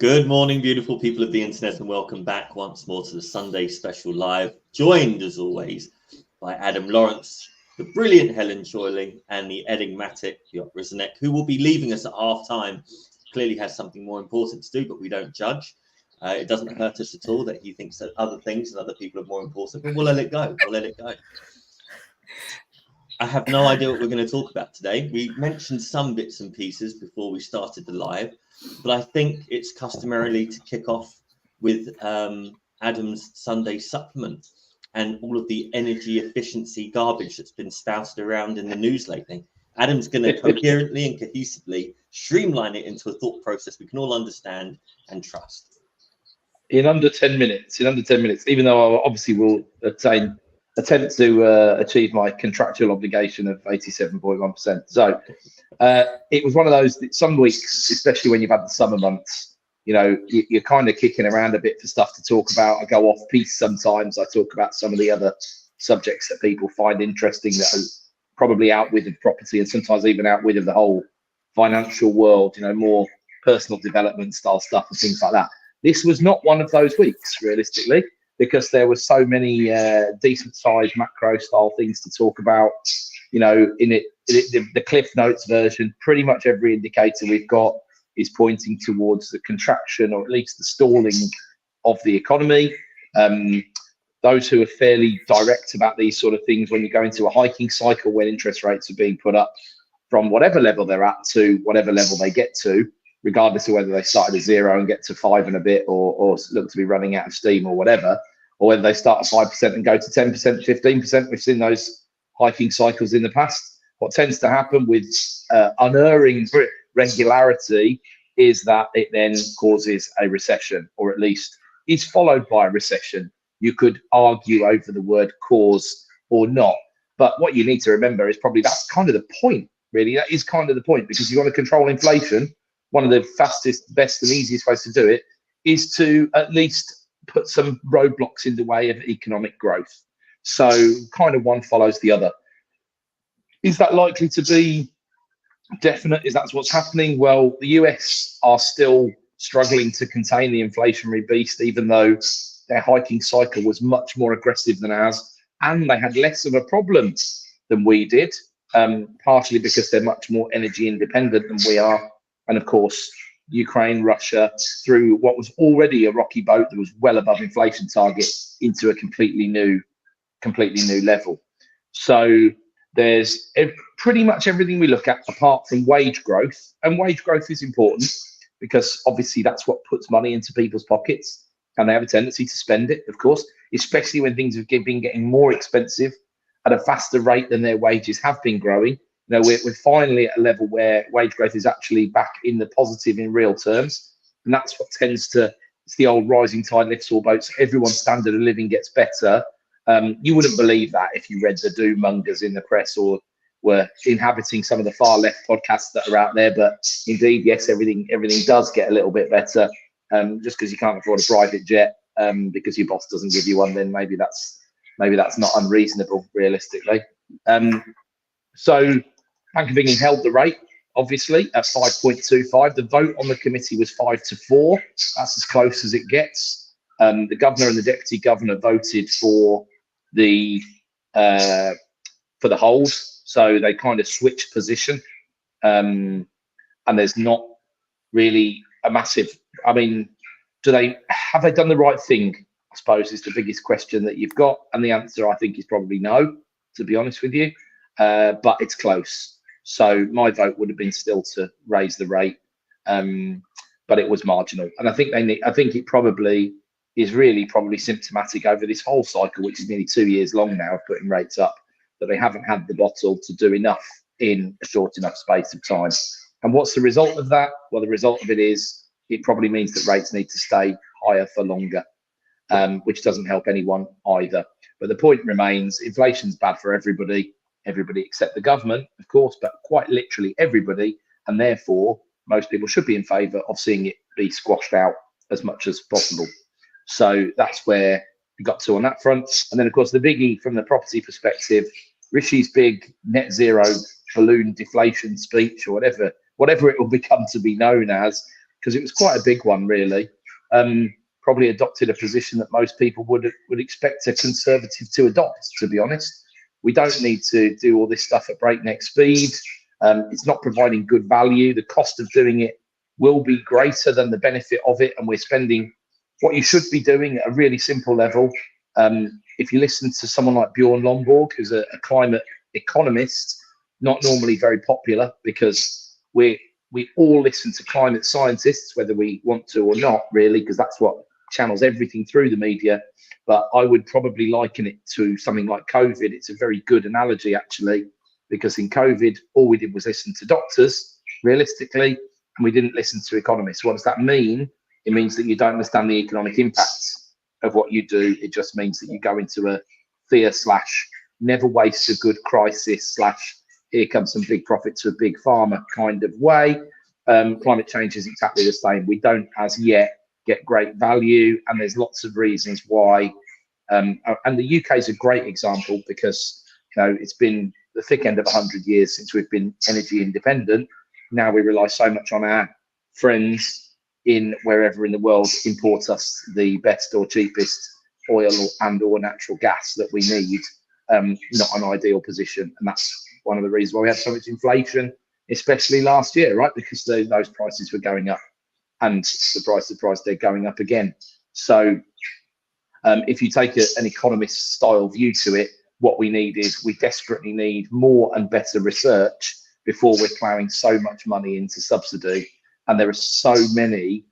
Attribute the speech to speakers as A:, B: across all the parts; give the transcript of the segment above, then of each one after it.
A: Good morning, beautiful people of the internet, and welcome back once more to the Sunday Special Live, joined as always by Adam Lawrence, the brilliant Helen Chorley, and the enigmatic Piotr Rusinek, who will be leaving us at half time. Clearly has something more important to do, but we don't judge. It doesn't hurt us at all that he thinks that other things and other people are more important, but we'll let it go. We'll let it go. I have no idea what we're going to talk about today. We mentioned some bits and pieces before we started the live, but I think it's customarily to kick off with Adam's Sunday supplement and all of the energy efficiency garbage that's been spouted around in the news lately. Adam's going to coherently and cohesively streamline it into a thought process we can all understand and trust.
B: In under 10 minutes, even though I obviously will attempt to achieve my contractual obligation of 87.1%. So it was one of those that some weeks, especially when you've had the summer months, you know, you're kind of kicking around a bit for stuff to talk about. I go off piece sometimes. I talk about some of the other subjects that people find interesting that are probably outwith of property and sometimes even outwith of the whole financial world, you know, more personal development style stuff and things like that. This was not one of those weeks, realistically, because there were so many decent sized macro style things to talk about. You know, the Cliff Notes version, pretty much every indicator we've got is pointing towards the contraction or at least the stalling of the economy. Those who are fairly direct about these sort of things, when you go into a hiking cycle, when interest rates are being put up from whatever level they're at to whatever level they get to, regardless of whether they started at 0 and get to 5 and a bit or look to be running out of steam or whatever, or whether they start at 5% and go to 10%, 15%. We've seen those hiking cycles in the past. What tends to happen with unerring regularity is that it then causes a recession, or at least is followed by a recession. You could argue over the word cause or not. But what you need to remember is probably that's kind of the point, really. That is kind of the point, because you want to control inflation. One of the fastest, best and easiest ways to do it is to at least put some roadblocks in the way of economic growth. So kind of one follows the other. Is that likely to be definite? Is that what's happening? Well, the US are still struggling to contain the inflationary beast, even though their hiking cycle was much more aggressive than ours, and they had less of a problem than we did, partially because they're much more energy independent than we are. And of course, Ukraine, Russia, threw what was already a rocky boat that was well above inflation target into a completely new level. So there's pretty much everything we look at apart from wage growth. And wage growth is important because obviously that's what puts money into people's pockets, and they have a tendency to spend it, of course, especially when things have been getting more expensive at a faster rate than their wages have been growing. You know, we're finally at a level where wage growth is actually back in the positive in real terms. And that's what tends to, it's the old rising tide lifts all boats. Everyone's standard of living gets better. You wouldn't believe that if you read the doom mongers in the press or were inhabiting some of the far left podcasts that are out there. But indeed, yes, everything does get a little bit better. Just because you can't afford a private jet because your boss doesn't give you one, then maybe that's not unreasonable, realistically. So Bank of England held the rate, obviously, at 5.25. The vote on the committee was 5-4. That's as close as it gets. The governor and the deputy governor voted for the hold, so they kind of switched position. And there's not really a massive. I mean, have they done the right thing? I suppose is the biggest question that you've got, and the answer I think is probably no, to be honest with you. But it's close. So my vote would have been still to raise the rate, but it was marginal. And I think it probably is really symptomatic over this whole cycle, which is nearly 2 years long now of putting rates up, that they haven't had the bottle to do enough in a short enough space of time. And what's the result of that? Well, the result of it is it probably means that rates need to stay higher for longer, which doesn't help anyone either. But the point remains, inflation's bad for everybody except the government, of course, but quite literally everybody. And therefore, most people should be in favour of seeing it be squashed out as much as possible. So that's where we got to on that front. And then, of course, the biggie from the property perspective, Rishi's big net zero balloon deflation speech, or whatever it will become to be known as, because it was quite a big one, really. Probably adopted a position that most people would expect a conservative to adopt, to be honest. We don't need to do all this stuff at breakneck speed. It's not providing good value. The cost of doing it will be greater than the benefit of it, and we're spending what you should be doing at a really simple level. If you listen to someone like Bjorn Lomborg, who's a climate economist, not normally very popular, because we all listen to climate scientists, whether we want to or not, really, because that's what channels everything through the media. But I would probably liken it to something like COVID. It's a very good analogy, actually, because in COVID, all we did was listen to doctors, realistically, and we didn't listen to economists. What does that mean? It means that you don't understand the economic impacts of what you do. It just means that you go into a fear / never waste a good crisis / here comes some big profits for big pharma kind of way. Climate change is exactly the same. We don't as yet get great value, and there's lots of reasons why. And the UK is a great example, because it's been the thick end of 100 years since we've been energy independent. Now we rely so much on our friends in wherever in the world import us the best or cheapest oil or natural gas that we need. Not an ideal position, and that's one of the reasons why we had so much inflation, especially last year, right? Because those prices were going up, and surprise, they're going up again. So if you take an economist style view to it, what we need is, we desperately need more and better research before we're plowing so much money into subsidy. And there are so many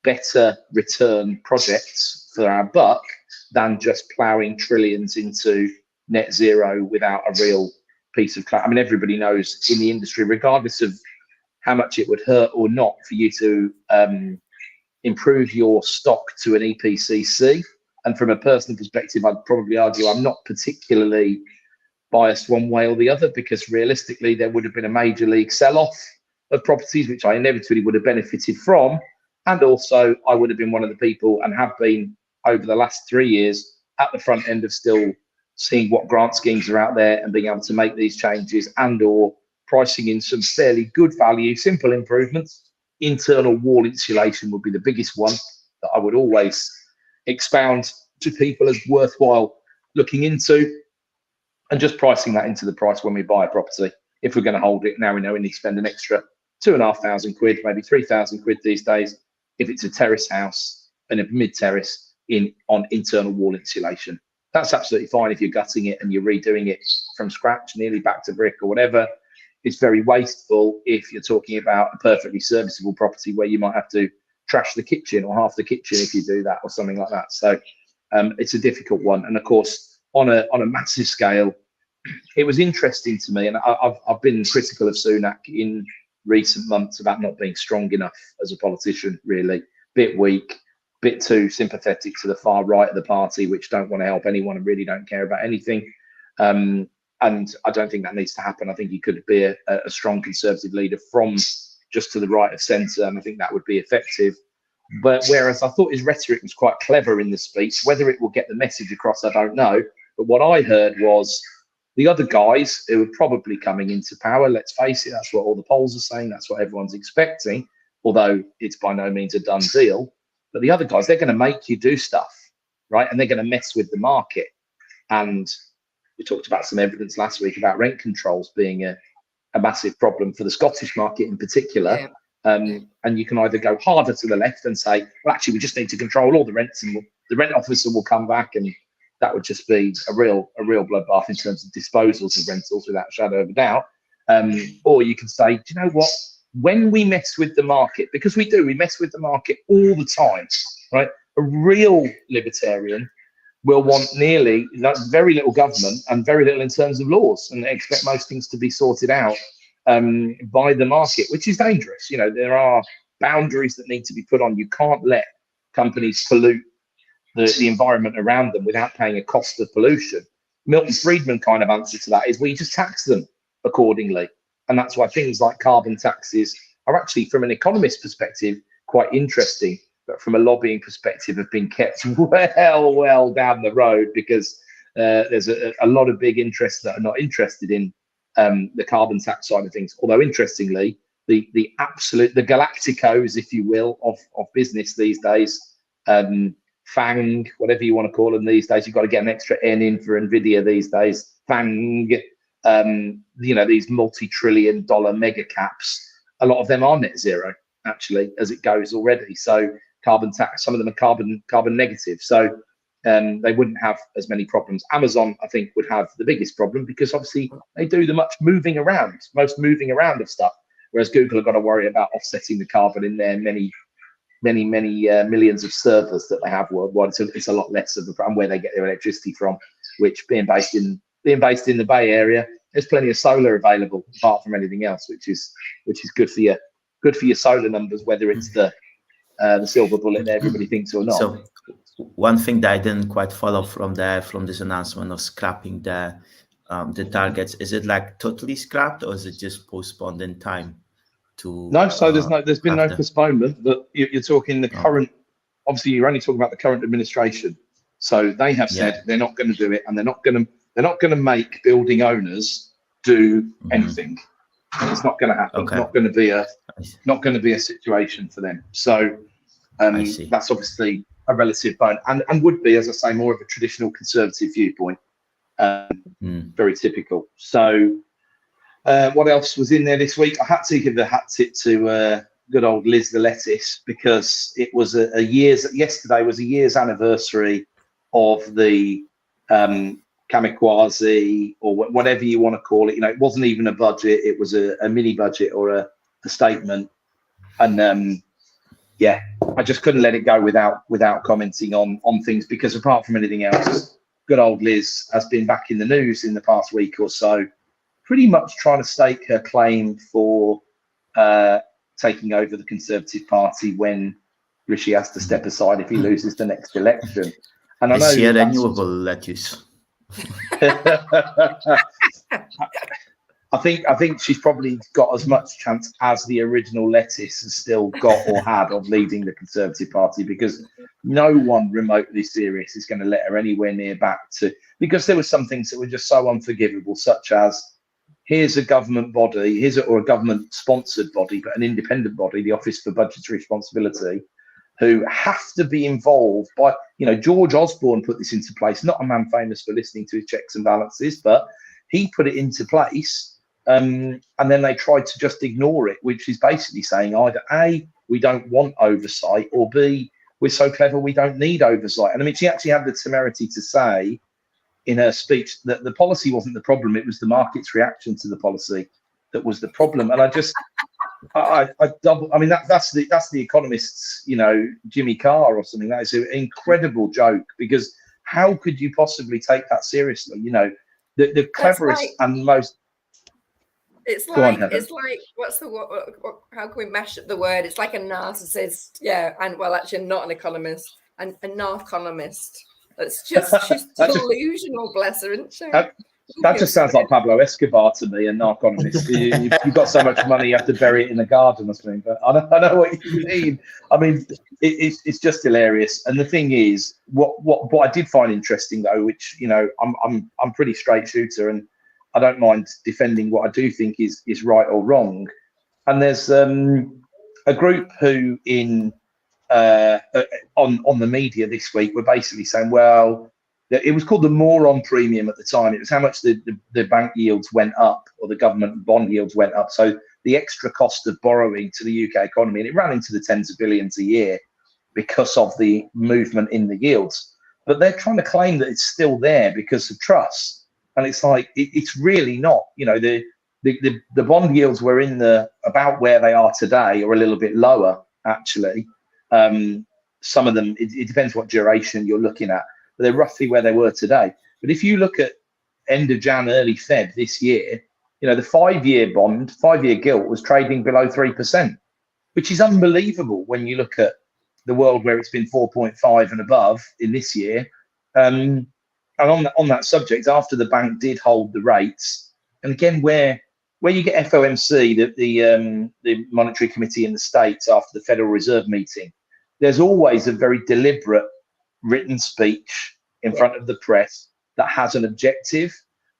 B: better return projects for our buck than just plowing trillions into net zero without a real piece of I mean, everybody knows in the industry, regardless of how much it would hurt or not for you to improve your stock to an EPCC. And from a personal perspective, I'd probably argue I'm not particularly biased one way or the other, because realistically, there would have been a major league sell-off of properties, which I inevitably would have benefited from. And also, I would have been one of the people, and have been over the last 3 years, at the front end of still seeing what grant schemes are out there and being able to make these changes, and or pricing in some fairly good value, simple improvements. Internal wall insulation would be the biggest one that I would always expound to people as worthwhile looking into, and just pricing that into the price when we buy a property. If we're going to hold it, now we know we need to spend an extra £2,500, maybe £3,000 these days, if it's a terrace house and a mid-terrace on internal wall insulation. That's absolutely fine if you're gutting it and you're redoing it from scratch, nearly back to brick or whatever. It's very wasteful if you're talking about a perfectly serviceable property where you might have to trash the kitchen or half the kitchen if you do that, or something like that. So it's a difficult one. And of course, on a massive scale, it was interesting to me, and I've been critical of Sunak in recent months about not being strong enough as a politician, really. Bit weak, bit too sympathetic to the far right of the party, which don't want to help anyone and really don't care about anything. And I don't think that needs to happen. I think he could be a strong Conservative leader from just to the right of centre, and I think that would be effective. But whereas I thought his rhetoric was quite clever in the speech, whether it will get the message across, I don't know. But what I heard was the other guys who are probably coming into power, let's face it, that's what all the polls are saying, that's what everyone's expecting, although it's by no means a done deal. But the other guys, they're going to make you do stuff, right? And they're going to mess with the market. And we talked about some evidence last week about rent controls being a massive problem for the Scottish market in particular.
C: Yeah.
B: And you can either go harder to the left and say, well, actually, we just need to control all the rents, and the rent officer will come back, and that would just be a real bloodbath in terms of disposals of rentals, without a shadow of a doubt. Or you can say, do you know what? When we mess with the market, because we mess with the market all the time, right? A real libertarian will want very little government and very little in terms of laws, and expect most things to be sorted out by the market, which is dangerous. There are boundaries that need to be put on. You can't let companies pollute the environment around them without paying a cost of pollution. Milton Friedman kind of answer to that is, well, you just tax them accordingly. And that's why things like carbon taxes are actually, from an economist perspective, quite interesting, but from a lobbying perspective have been kept well down the road, because there's a lot of big interests that are not interested in the carbon tax side of things. Although, interestingly, the absolute, the Galacticos, if you will, of business these days. FANG, whatever you want to call them these days. You've got to get an extra N in for NVIDIA these days. FANG, these multi-trillion-dollar mega caps. A lot of them are net zero, actually, as it goes already. So carbon tax, some of them are carbon negative. So they wouldn't have as many problems. Amazon, I think, would have the biggest problem because obviously they do the most moving around of stuff. Whereas Google have got to worry about offsetting the carbon in their many millions of servers that they have worldwide. So it's a lot less of the problem where they get their electricity from, which being based in the Bay Area, there's plenty of solar available apart from anything else, which is good for your solar numbers, whether it's the silver bullet that everybody thinks or not.
C: So one thing that I didn't quite follow from this announcement of scrapping the targets, is it like totally scrapped or is it just postponed in time?
B: No, so there's been no postponement. But you're talking the current. Obviously, you're only talking about the current administration. So they have said they're not going to do it, and they're not going to make building owners do anything. It's not going to happen.
C: Okay.
B: Not going to be a situation for them. So that's obviously a relative bone, and would be, as I say, more of a traditional conservative viewpoint. Very typical. So. What else was in there this week? I had to give the hat tip to good old Liz the Lettuce, because it was yesterday was a year's anniversary of the kamikaze, or whatever you want to call it. It wasn't even a budget; it was a mini budget or a statement. And I just couldn't let it go without commenting on things, because apart from anything else, good old Liz has been back in the news in the past week or so, pretty much trying to stake her claim for taking over the Conservative Party when Rishi has to step aside if he loses the next election. And I know
C: she a renewable lettuce.
B: I think she's probably got as much chance as the original Lettuce has still got or had of leading the Conservative Party, because no one remotely serious is going to let her anywhere near back to, because there were some things that were just so unforgivable, such as here's a government body, or a government sponsored body, but an independent body, the Office for Budgetary Responsibility, who have to be involved by, George Osborne put this into place, not a man famous for listening to his checks and balances, but he put it into place. And then they tried to just ignore it, which is basically saying either A, we don't want oversight, or B, we're so clever we don't need oversight. And I mean, she actually had the temerity to say in her speech that the policy wasn't the problem, it was the market's reaction to the policy that was the problem. And that's the Economist's, Jimmy Carr or something. That is an incredible joke, because how could you possibly take that seriously? The cleverest and most.
D: It's like what's the word? How can we mash up the word? It's like a narcissist, and well, actually, not an economist, and a narconomist. It's just she's delusional, bless her, isn't she?
B: That just sounds like Pablo Escobar to me, a narconomist. You've got so much money, you have to bury it in the garden or something. But I know what you mean. I mean, it's just hilarious. And the thing is, what I did find interesting though, which I'm pretty straight shooter, and I don't mind defending what I do think is right or wrong. And there's a group who on the media this week were basically saying, well, it was called the moron premium at the time. It was how much the bank yields went up, or the government bond yields went up. So the extra cost of borrowing to the UK economy, and it ran into the tens of billions a year because of the movement in the yields. But they're trying to claim that it's still there because of trust. And it's like, it's really not. The bond yields were about where they are today, or a little bit lower, actually. Some of them, it depends what duration you're looking at, but they're roughly where they were today. But if you look at end of Jan, early Feb this year, the 5-year bond, 5-year gilt was trading below 3%, which is unbelievable when you look at the world where it's been 4.5 and above in this year. And on that subject, after the bank did hold the rates, and again, where you get FOMC, the Monetary Committee in the States after the Federal Reserve meeting, there's always a very deliberate written speech in front of the press that has an objective,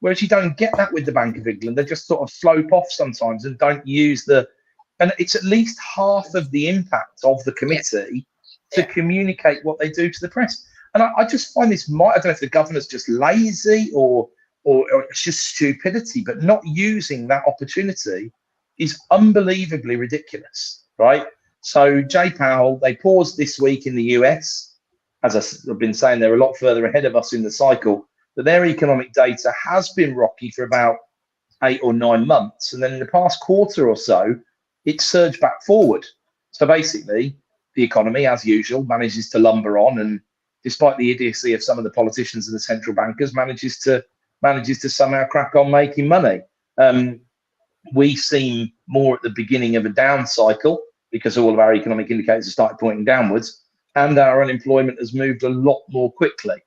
B: whereas you don't get that with the Bank of England. They just sort of slope off sometimes and don't use the and it's at least half of the impact of the committee to communicate what they do to the press. And I just find this, I don't know if the governor's just lazy or it's just stupidity, but not using that opportunity is unbelievably ridiculous, right? So Jay Powell, they paused this week in the US. As I've been saying, they're a lot further ahead of us in the cycle, but their economic data has been rocky for about 8 or 9 months. And then in the past quarter or so, it surged back forward. So basically, the economy, as usual, manages to lumber on, and despite the idiocy of some of the politicians and the central bankers, manages to somehow crack on making money. We seem more at the beginning of a down cycle because all of our economic indicators have started pointing downwards, and our unemployment has moved a lot more quickly.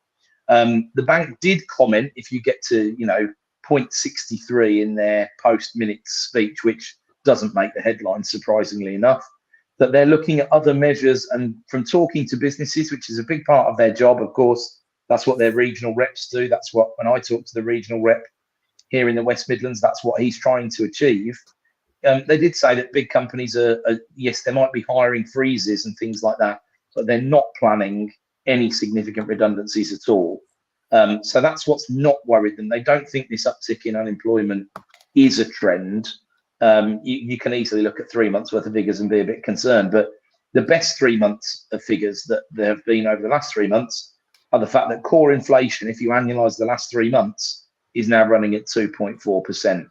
B: The bank did comment, if you get to 0.63 in their post-minute speech, which doesn't make the headlines, surprisingly enough, that they're looking at other measures. And from talking to businesses, which is a big part of their job, of course, that's what their regional reps do. That's what, when I talk to the regional rep here in the West Midlands, that's what he's trying to achieve. They did say that big companies are, yes, there might be hiring freezes and things like that, but they're not planning any significant redundancies at all. So that's what's not worried them. They don't think this uptick in unemployment is a trend. You can easily look at 3 months worth of figures and be a bit concerned, but the best 3 months of figures that there have been over the last 3 months are the fact that core inflation, if you annualize the last 3 months, is now running at 2.4%,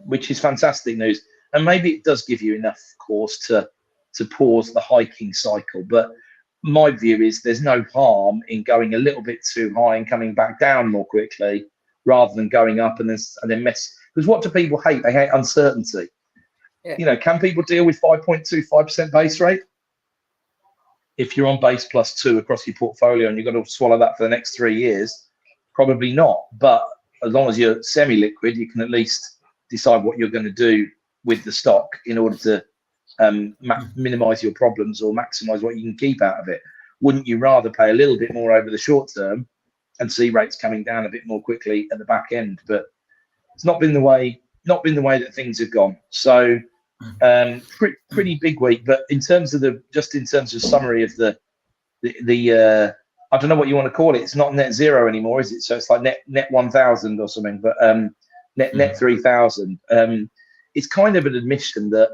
B: which is fantastic news. And maybe it does give you enough cause to pause the hiking cycle. But my view is there's no harm in going a little bit too high and coming back down more quickly rather than going up and then mess. Because what do people hate? They hate uncertainty. Yeah. Can people deal with 5.25% base rate? If you're on base plus 2 across your portfolio and you've got to swallow that for the next 3 years, probably not. But as long as you're semi-liquid, you can at least decide what you're going to do with the stock in order to minimize your problems or maximize what you can keep out of it. Wouldn't you rather pay a little bit more over the short term and see rates coming down a bit more quickly at the back end? But it's not been the way that things have gone. So pretty big week. But in terms of summary of the I don't know what you want to call it. It's not net zero anymore, is it? So it's like net 1,000 or something, but net 3,000. It's kind of an admission that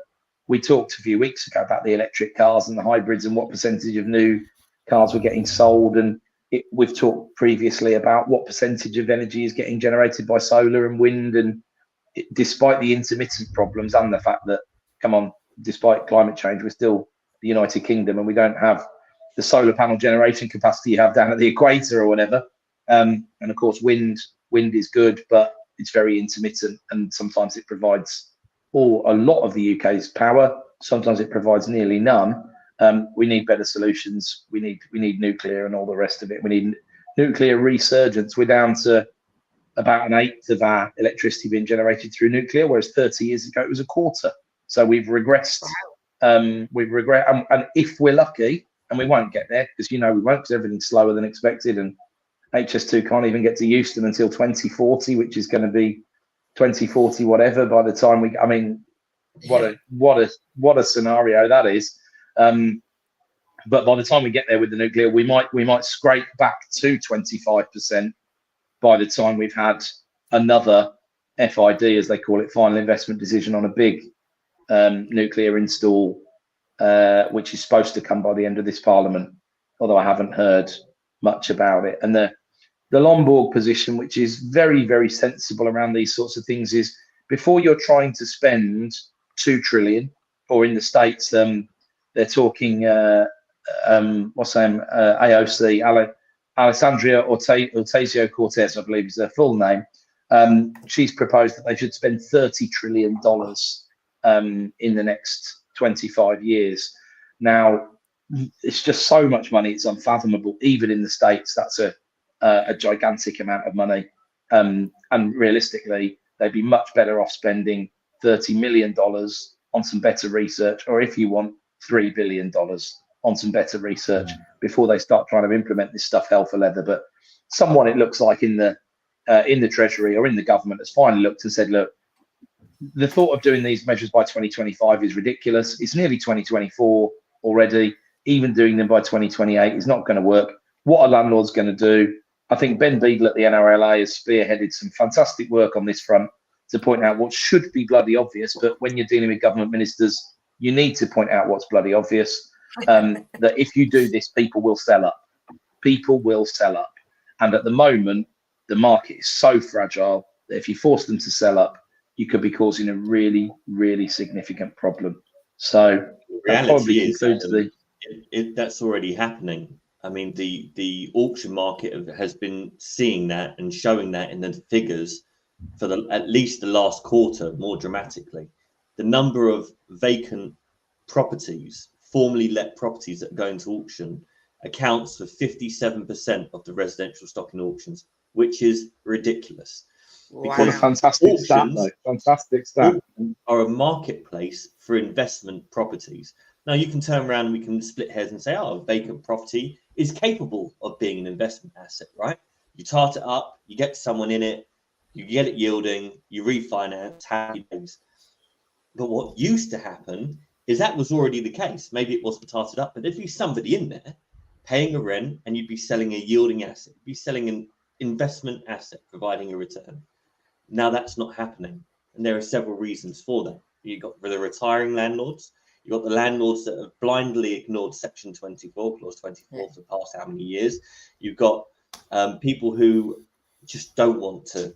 B: we talked a few weeks ago about the electric cars and the hybrids and what percentage of new cars were getting sold. And we've talked previously about what percentage of energy is getting generated by solar and wind. And despite the intermittent problems and the fact that, despite climate change, we're still the United Kingdom and we don't have the solar panel generation capacity you have down at the equator or whatever. And of course, wind is good, but it's very intermittent, and sometimes it provides a lot of the UK's power. Sometimes it provides nearly none. We need better solutions. We need nuclear and all the rest of it. We need nuclear resurgence. We're down to about 1/8 of our electricity being generated through nuclear, whereas 30 years ago it was 1/4. So we've regressed. And if we're lucky, and we won't get there because we won't, because everything's slower than expected, and HS2 can't even get to Euston until 2040, which is going to be 2040 whatever by the time what a scenario that is. But by the time we get there with the nuclear, we might scrape back to 25% by the time we've had another FID, as they call it, final investment decision on a big nuclear install, which is supposed to come by the end of this parliament, although I haven't heard much about it. And the Lombard position, which is very, very sensible around these sorts of things, is before you're trying to spend 2 trillion, or in the States, they're talking, AOC, Alessandria Ocasio-Cortez, I believe is her full name. She's proposed that they should spend $30 trillion in the next 25 years. Now, it's just so much money, it's unfathomable. Even in the States, that's a gigantic amount of money. And realistically, they'd be much better off spending $30 million on some better research, or if you want, $3 billion on some better research before they start trying to implement this stuff hell for leather. But someone, it looks like, in the Treasury or in the government has finally looked and said, look, the thought of doing these measures by 2025 is ridiculous. It's nearly 2024 already. Even doing them by 2028 is not going to work. What are landlords going to do? I think Ben Beagle at the NRLA has spearheaded some fantastic work on this front to point out what should be bloody obvious. But when you're dealing with government ministers, you need to point out what's bloody obvious. That if you do this, people will sell up. People will sell up. And at the moment, the market is so fragile that if you force them to sell up, you could be causing a really, really significant problem. So that probably concludes
A: that's already happening. I mean, the auction market has been seeing that and showing that in the figures for at least the last quarter more dramatically. The number of vacant properties, formerly let properties that go into auction, accounts for 57% of the residential stock in auctions, which is ridiculous.
B: What a fantastic stat, though. Fantastic stat.
A: Are a marketplace for investment properties. Now, you can turn around and we can split hairs and say, oh, a vacant property is capable of being an investment asset, right? You tart it up, you get someone in it, you get it yielding, you refinance, happy days. But what used to happen is that was already the case. Maybe it wasn't tarted up, but there'd be somebody in there paying a rent and you'd be selling a yielding asset. You'd be selling an investment asset, providing a return. Now that's not happening. And there are several reasons for that. You've got the retiring landlords. You've got the landlords that have blindly ignored Section 24, Clause 24 for the past how many years. You've got people who just don't want to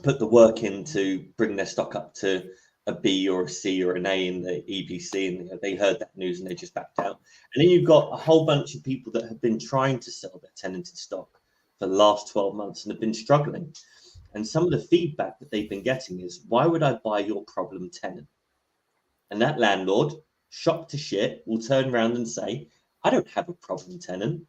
A: put the work in to bring their stock up to a B or a C or an A in the EPC, and they heard that news and they just backed out. And then you've got a whole bunch of people that have been trying to sell their tenanted stock for the last 12 months and have been struggling. And some of the feedback that they've been getting is, why would I buy your problem tenant? And that landlord, shocked to shit, will turn around and say, I don't have a problem tenant.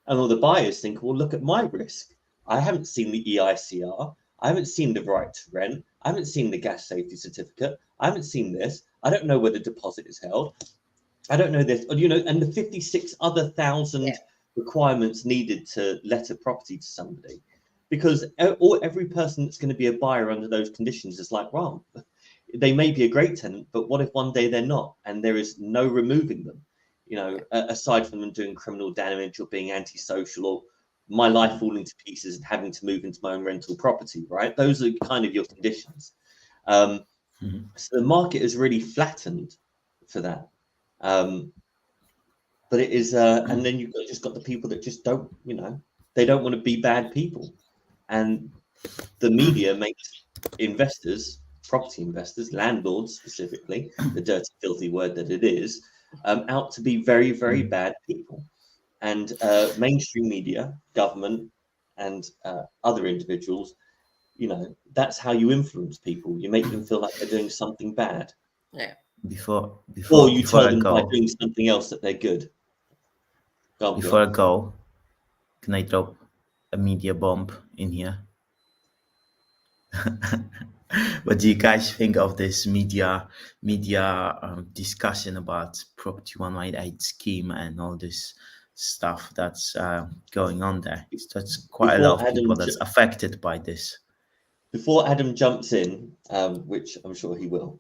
A: And all the buyers think, well, look at my risk. I haven't seen the EICR. I haven't seen the right to rent. I haven't seen the gas safety certificate. I haven't seen this. I don't know where the deposit is held. I don't know this. You know, and the 56 other thousand requirements needed to let a property to somebody. Because every person that's going to be a buyer under those conditions is like, well, they may be a great tenant, but what if one day they're not? And there is no removing them, you know, aside from them doing criminal damage or being antisocial or my life falling to pieces and having to move into my own rental property, right? Those are kind of your conditions. So the market is really flattened for that. But it is, and then you've just got the people that just don't, you know, they don't want to be bad people. And the media makes investors, property investors, landlords specifically, the dirty, filthy word that it is, out to be very, very bad people. And mainstream media, government, and other individuals, you know, that's how you influence people. You make them feel like they're doing something bad.
D: Yeah.
C: Before
A: or you tell them
C: go,
A: by doing something else that they're good.
C: Before I go, can I drop a media bomb in here? What do you guys think of this media discussion about Property 118 scheme and all this stuff that's going on there? That's quite a lot of people that's affected by this. Before
A: Adam jumps in, which I'm sure he will,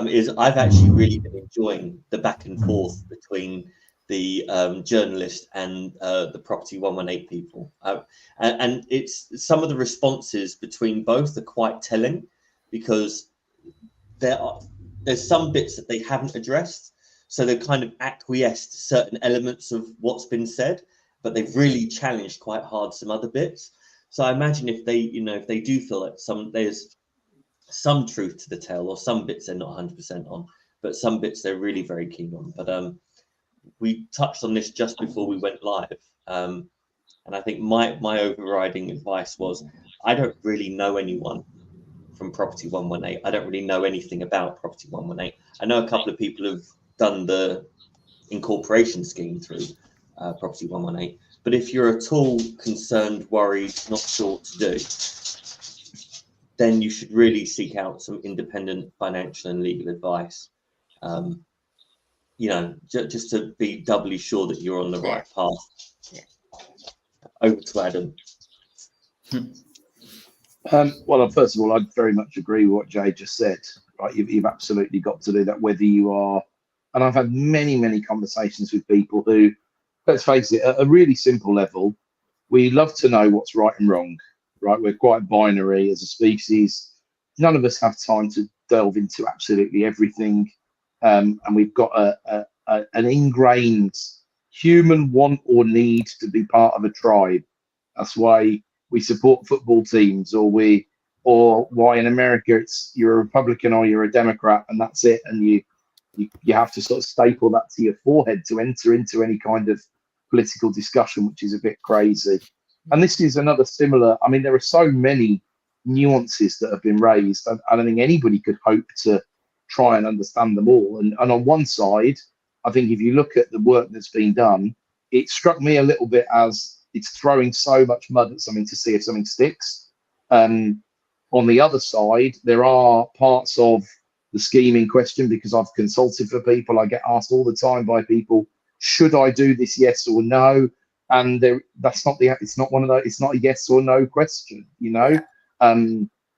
A: is I've actually really been enjoying the back and forth between the journalist and the Property 118 people. And it's some of the responses between both are quite telling, because there's some bits that they haven't addressed. So they've kind of acquiesced to certain elements of what's been said, but they've really challenged quite hard some other bits. So I imagine if they, you know, if they do feel like there's some truth to the tale, or some bits they're not 100% on, but some bits they're really very keen on. But we touched on this just before we went live. And I think my overriding advice was, I don't really know anyone from Property 118. I don't really know anything about Property 118. I know a couple of people have done the incorporation scheme through Property 118. But if you're at all concerned, worried, not sure what to do, then you should really seek out some independent financial and legal advice. You know, just to be doubly sure that you're on the right path. Yeah. Over to Adam.
B: Well, first of all, I very much agree with what Jay just said. right? You've absolutely got to do that, whether you are. And I've had many conversations with people who, let's face it, at a really simple level, we love to know what's right and wrong, right? We're quite binary as a species. None of us have time to delve into absolutely everything. And we've got an ingrained human want or need to be part of a tribe. That's why we support football teams, or why in America it's you're a Republican or you're a Democrat, and that's it. And you have to sort of staple that to your forehead to enter into any kind of political discussion, which is a bit crazy. And this is another similar. I mean, there are so many nuances that have been raised. I don't think anybody could hope to try and understand them all. And on one side, I think if you look at the work that's been done, it struck me a little bit as it's throwing so much mud at something to see if something sticks. On the other side, there are parts of the scheme in question, because I've consulted for people. I get asked all the time by people, should I do this, yes or no? And it's not one of those, it's not a yes or no question, you know.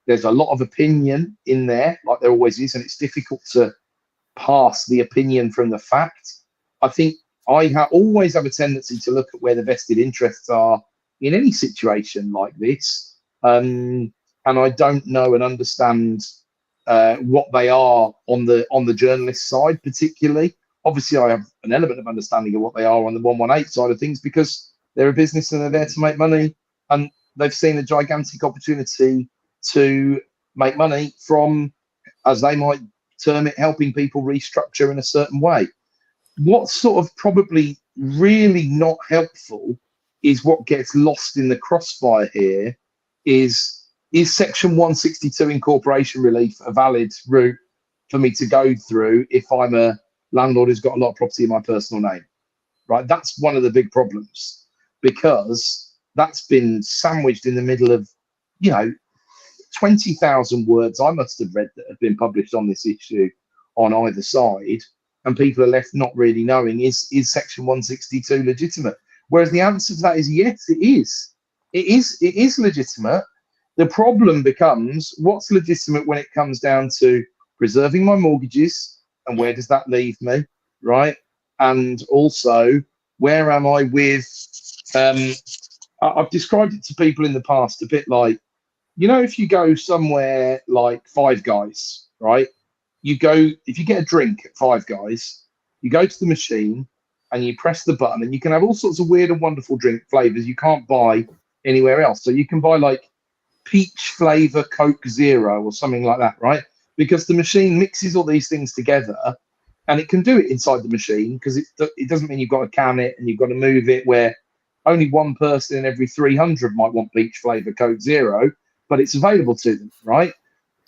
B: There's a lot of opinion in there, like there always is, and it's difficult to pass the opinion from the fact. I think I always have a tendency to look at where the vested interests are in any situation like this, and I don't know and understand what they are on the journalist side particularly. Obviously, I have an element of understanding of what they are on the 118 side of things, because they're a business and they're there to make money, and they've seen a gigantic opportunity to make money from, as they might term it, helping people restructure in a certain way. What's sort of probably really not helpful is what gets lost in the crossfire here is Section 162 incorporation relief a valid route for me to go through if I'm a landlord who's got a lot of property in my personal name, right? That's one of the big problems, because that's been sandwiched in the middle of, 20,000 words I must have read that have been published on this issue on either side, and people are left not really knowing, is Section 162 legitimate? Whereas the answer to that is yes, it is. It is legitimate. The problem becomes, what's legitimate when it comes down to preserving my mortgages, and where does that leave me, right? And also, where am I with, I've described it to people in the past a bit like, if you go somewhere like Five Guys, right? If you get a drink at Five Guys, you go to the machine and you press the button, and you can have all sorts of weird and wonderful drink flavors you can't buy anywhere else. So you can buy like peach flavor Coke Zero or something like that, right? Because the machine mixes all these things together, and it can do it inside the machine, because it doesn't mean you've got to can it and you've got to move it, where only one person in every 300 might want peach flavor Coke Zero, but it's available to them, right?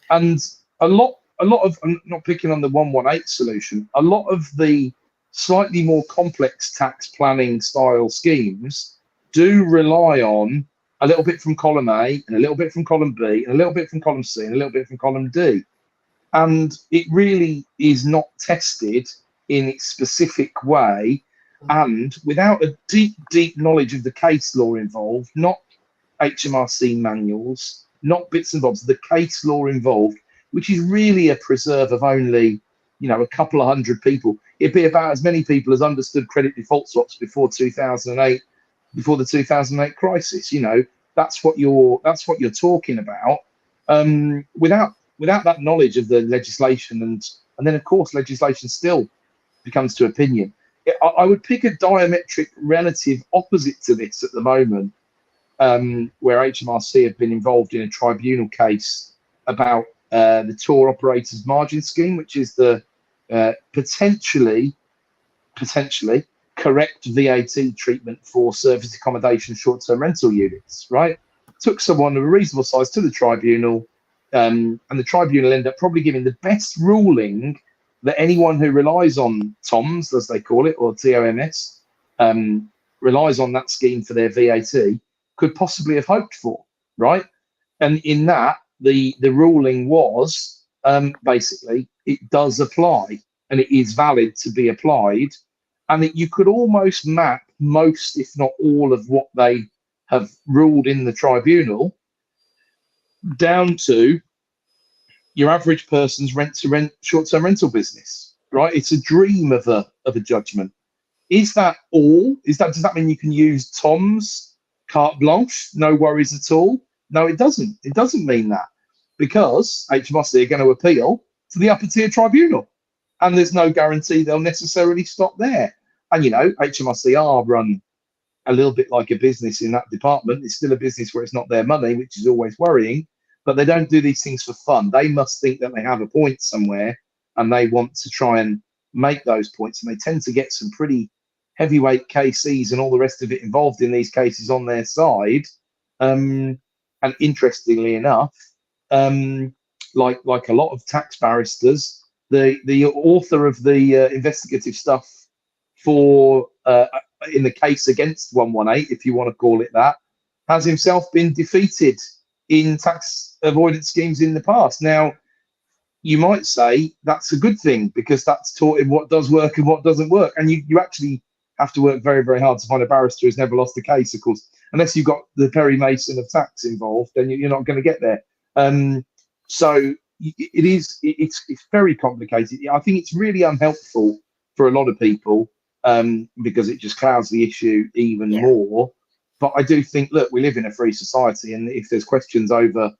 B: And a lot of, I'm not picking on the 118 solution, a lot of the slightly more complex tax planning style schemes do rely on a little bit from column A, and a little bit from column B, and a little bit from column C, and a little bit from column D. And it really is not tested in its specific way, and without a deep knowledge of the case law involved, not HMRC manuals, not bits and bobs, the case law involved, which is really a preserve of only, a couple of hundred people. It'd be about as many people as understood credit default swaps before 2008, before the 2008 crisis. That's what you're talking about. Without that knowledge of the legislation, and then of course legislation still becomes to opinion. I would pick a diametric relative opposite to this at the moment, where HMRC have been involved in a tribunal case about the tour operators margin scheme, which is the potentially correct VAT treatment for service accommodation short-term rental units, right? Took someone of a reasonable size to the tribunal, and the tribunal ended up probably giving the best ruling that anyone who relies on TOMS, as they call it, or TOMS, relies on that scheme for their VAT, could possibly have hoped for, right? And in that, the ruling was basically it does apply, and it is valid to be applied, and that you could almost map most, if not all, of what they have ruled in the tribunal down to your average person's rent-to-rent short-term rental business, right? It's a dream of a judgment. Is that all? Does that mean you can use Tom's carte blanche, no worries at all? No, it doesn't. It doesn't mean that, because HMRC are going to appeal to the upper tier tribunal, and there's no guarantee they'll necessarily stop there. And HMRC are run a little bit like a business in that department. It's still a business where it's not their money, which is always worrying, but they don't do these things for fun. They must think that they have a point somewhere, and they want to try and make those points, and they tend to get some pretty heavyweight KCs and all the rest of it involved in these cases on their side. And interestingly enough, like a lot of tax barristers, the author of the investigative stuff for in the case against 118, if you want to call it that, has himself been defeated in tax avoidance schemes in the past. Now, you might say that's a good thing, because that's taught him what does work and what doesn't work. And you actually have to work very, very hard to find a barrister who's never lost a case, of course. Unless you've got the Perry Mason of tax involved, then you're not going to get there. So it's very complicated. I think it's really unhelpful for a lot of people, because it just clouds the issue even more. But I do think, look, we live in a free society, and if there's questions over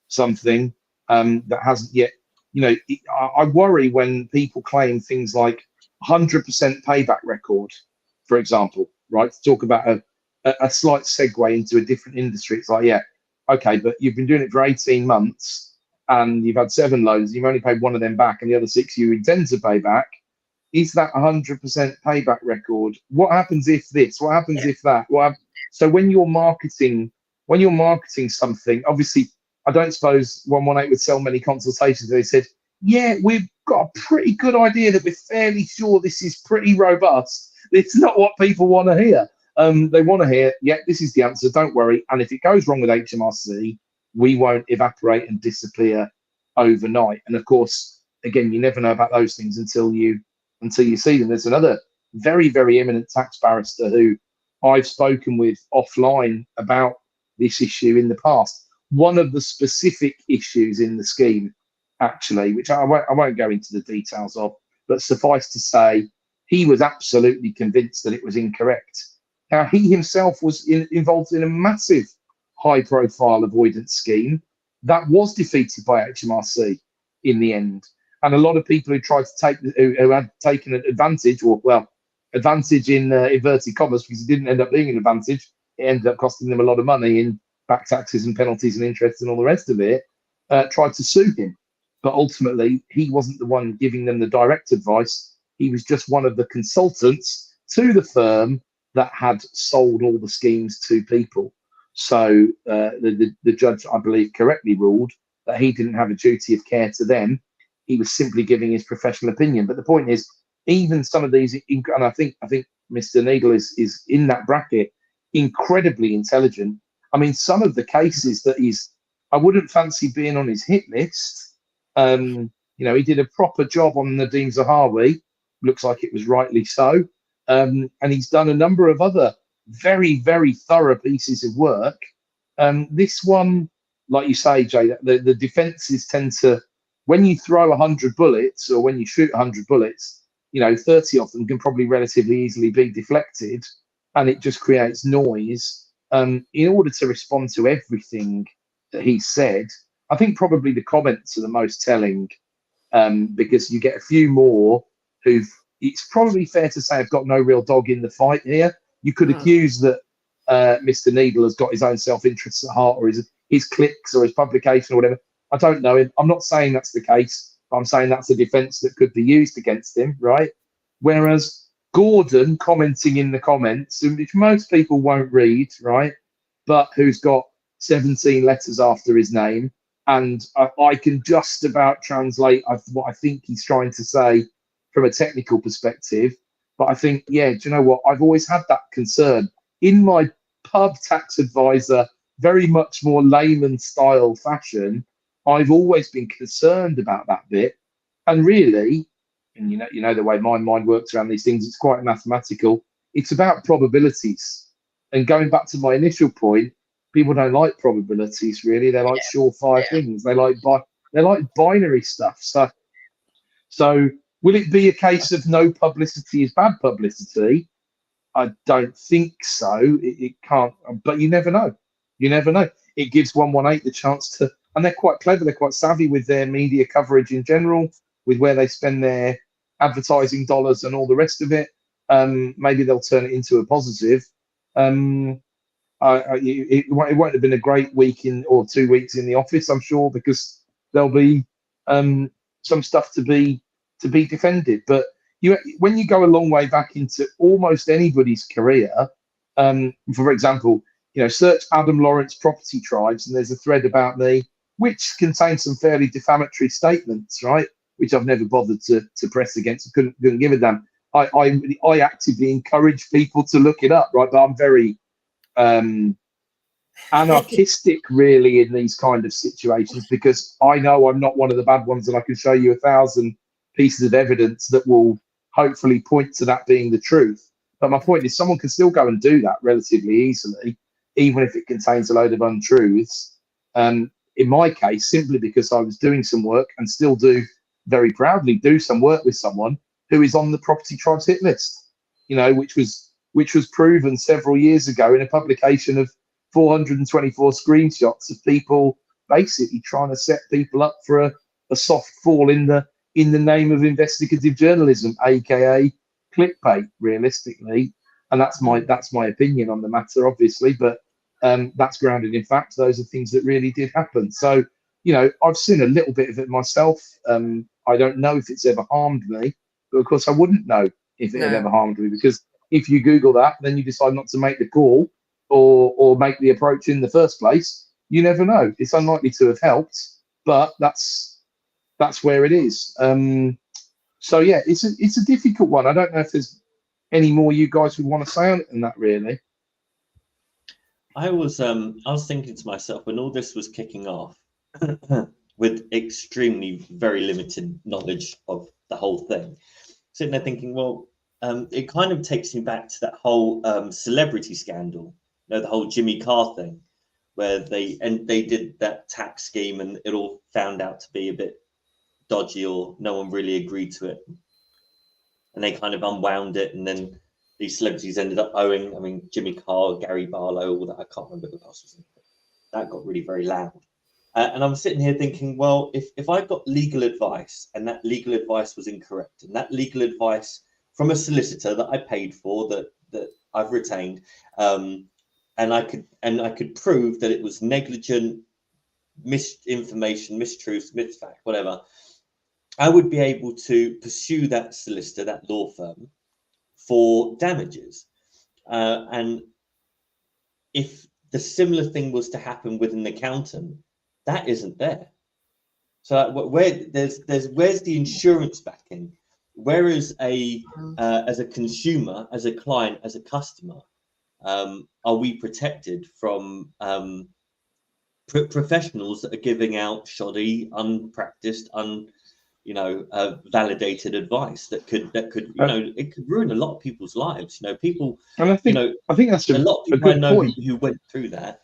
B: something that hasn't yet, I worry when people claim things like 100% payback record, for example, right? To talk about a slight segue into a different industry. It's like, yeah, okay, but you've been doing it for 18 months and you've had 7 loans, you've only paid 1 of them back, and the other 6 you intend to pay back. Is that 100% payback record? What happens if this? What happens if that? So when you're marketing something, obviously, I don't suppose 118 would sell many consultations. They said, yeah, we've got a pretty good idea that we're fairly sure this is pretty robust. It's not what people want to hear. They want to hear, yeah, this is the answer, don't worry. And if it goes wrong with HMRC, we won't evaporate and disappear overnight. And of course, again, you never know about those things until you see them. There's another very, very eminent tax barrister who I've spoken with offline about this issue in the past. One of the specific issues in the scheme, actually, which I won't go into the details of, but suffice to say, he was absolutely convinced that it was incorrect. Now, he himself was involved in a massive high-profile avoidance scheme that was defeated by HMRC in the end. And a lot of people who had taken advantage, advantage in inverted commas, because it didn't end up being an advantage. It ended up costing them a lot of money in back taxes and penalties and interest and all the rest of it, tried to sue him. But ultimately, he wasn't the one giving them the direct advice. He was just one of the consultants to the firm that had sold all the schemes to people. So the judge, I believe, correctly ruled that he didn't have a duty of care to them. He was simply giving his professional opinion. But the point is, even some of these, and I think Mr. Needle is in that bracket, incredibly intelligent. I mean, some of the cases that I wouldn't fancy being on his hit list. He did a proper job on Nadeem Zahawi. Looks like it was rightly so. And he's done a number of other very, very thorough pieces of work. This one, like you say, Jay, the defences tend to, when you throw 100 bullets or when you shoot 100 bullets, 30 of them can probably relatively easily be deflected, and it just creates noise. In order to respond to everything that he said, I think probably the comments are the most telling, because you get a few more it's probably fair to say have got no real dog in the fight here. You could accuse that Mr. Needle has got his own self-interest at heart, or his clicks or his publication or whatever. I don't know him. I'm not saying that's the case, but I'm saying that's a defence that could be used against him, right? Whereas Gordon commenting in the comments, which most people won't read, right, but who's got 17 letters after his name, and I can just about translate what I think he's trying to say from a technical perspective. But I think, yeah, do you know what? I've always had that concern. In my pub tax advisor, very much more layman style fashion, I've always been concerned about that bit. And really, and you know the way my mind works around these things, it's quite mathematical. It's about probabilities. And going back to my initial point, people don't like probabilities, really. They like surefire things. They like They're like binary stuff. So will it be a case of no publicity is bad publicity? I don't think so. It can't, but you never know. You never know. It gives 118 the chance to, and they're quite clever. They're quite savvy with their media coverage in general, with where they spend their advertising dollars and all the rest of it. Maybe they'll turn it into a positive. It won't have been a great week or 2 weeks in the office, I'm sure, because there'll be some stuff to be defended. But when you go a long way back into almost anybody's career, for example, search Adam Lawrence property tribes, and there's a thread about me which contains some fairly defamatory statements, right? Which I've never bothered to press against. Couldn't give a damn. I actively encourage people to look it up, right? But I'm very anarchistic, really, in these kind of situations, because I know I'm not one of the bad ones, and I can show you 1,000 pieces of evidence that will hopefully point to that being the truth. But my point is, someone can still go and do that relatively easily, even if it contains a load of untruths. In my case, simply because I was doing some work, and still do very proudly do some work with someone who is on the Property Tribes hit list, which was proven several years ago in a publication of 424 screenshots of people basically trying to set people up for a soft fall in the name of investigative journalism, aka clickbait, realistically. And that's my opinion on the matter, obviously, but that's grounded in fact. Those are things that really did happen. So, I've seen a little bit of it myself. I don't know if it's ever harmed me, but of course I wouldn't know if it had ever harmed me, because if you Google that, then you decide not to make the call or make the approach in the first place. You never know. It's unlikely to have helped, but that's where it is. So yeah, it's a difficult one. I don't know if there's any more you guys would want to say on it than that, really.
A: I was thinking to myself, when all this was kicking off, with extremely very limited knowledge of the whole thing, sitting there thinking, well, it kind of takes me back to that whole celebrity scandal, the whole Jimmy Carr thing, where they did that tax scheme and it all found out to be a bit dodgy, or no one really agreed to it, and they kind of unwound it, and then these celebrities ended up owing. I mean, Jimmy Carr, Gary Barlow, all that. I can't remember the cost. That got really very loud. And I'm sitting here thinking, well, if I got legal advice and that legal advice was incorrect, and that legal advice from a solicitor that I paid for, that I've retained, and I could prove that it was negligent, misinformation, mistruth, misfact, whatever, I would be able to pursue that solicitor, that law firm, for damages. And if the similar thing was to happen with an accountant, that isn't there. So where's the insurance backing? Where is as a consumer, as a client, as a customer, are we protected from professionals that are giving out shoddy, unpracticed, validated advice that could it could ruin a lot of people's lives. People, and I think that's a lot of people I know point. Who went through that.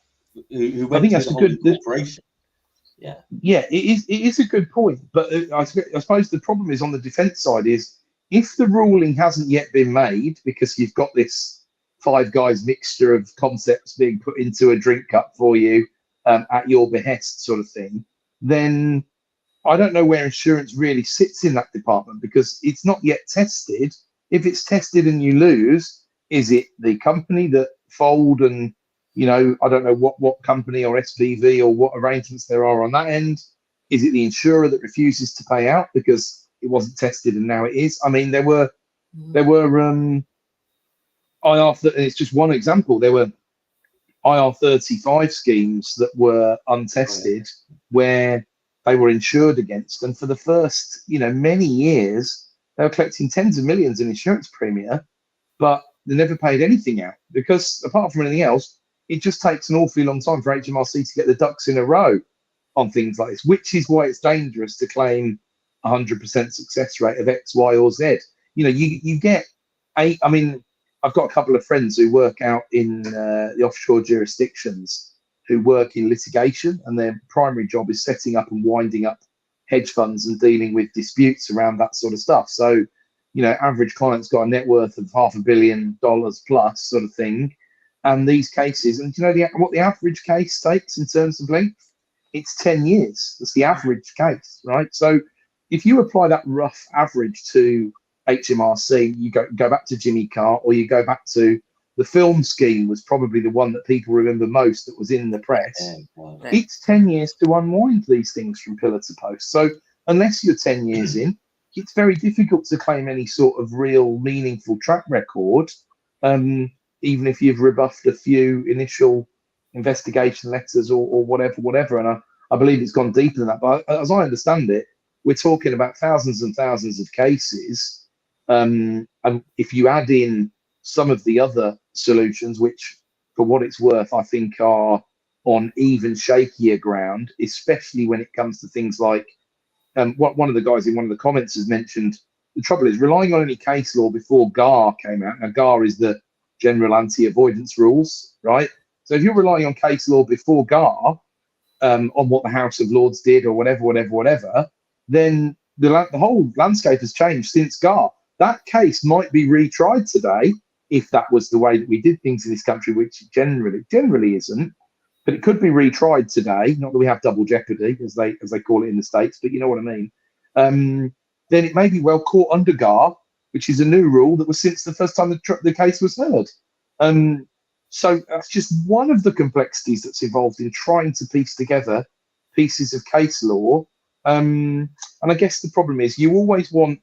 A: Who went through the whole corporation. Yeah,
B: it is a good point. But I suppose the problem is on the defence side is, if the ruling hasn't yet been made, because you've got this Five Guys mixture of concepts being put into a drink cup for you at your behest sort of thing, then I don't know where insurance really sits in that department, because it's not yet tested. If it's tested and you lose, is it the company that fold and, I don't know what company or SPV or what arrangements there are on that end? Is it the insurer that refuses to pay out because it wasn't tested and now it is? I mean, there were it's just one example. There were IR35 schemes that were untested where they were insured against, and for the first, many years, they were collecting tens of millions in insurance premium, but they never paid anything out, because apart from anything else, it just takes an awfully long time for HMRC to get the ducks in a row on things like this, which is why it's dangerous to claim 100% success rate of X, Y, or Z. You get I've got a couple of friends who work out in the offshore jurisdictions, who work in litigation, and their primary job is setting up and winding up hedge funds and dealing with disputes around that sort of stuff. So, average client's got a net worth of $500 million plus sort of thing. And these cases, and what the average case takes in terms of length? It's 10 years. That's the average case, right? So if you apply that rough average to HMRC, you go back to Jimmy Carr, or you go back to the film scheme was probably the one that people remember most that was in the press. It's 10 years to unwind these things from pillar to post. So unless you're 10 years in, it's very difficult to claim any sort of real meaningful track record, even if you've rebuffed a few initial investigation letters or whatever. And I believe it's gone deeper than that. But as I understand it, we're talking about thousands and thousands of cases. And if you add in some of the other solutions, which for what it's worth, I think are on even shakier ground, especially when it comes to things like what one of the guys in one of the comments has mentioned. The trouble is relying on any case law before GAR came out. Now, GAR is the General Anti-Avoidance Rules, right? So if you're relying on case law before GAR, on what the House of Lords did or whatever, then the whole landscape has changed since GAR. That case might be retried today if that was the way that we did things in this country, which generally isn't. But it could be retried today. Not that we have double jeopardy, as they call it in the States, but you know what I mean. Then it may be well caught under GAR, which is a new rule that was since the first time the case was heard. So that's just one of the complexities that's involved in trying to piece together pieces of case law. And I guess the problem is you always want,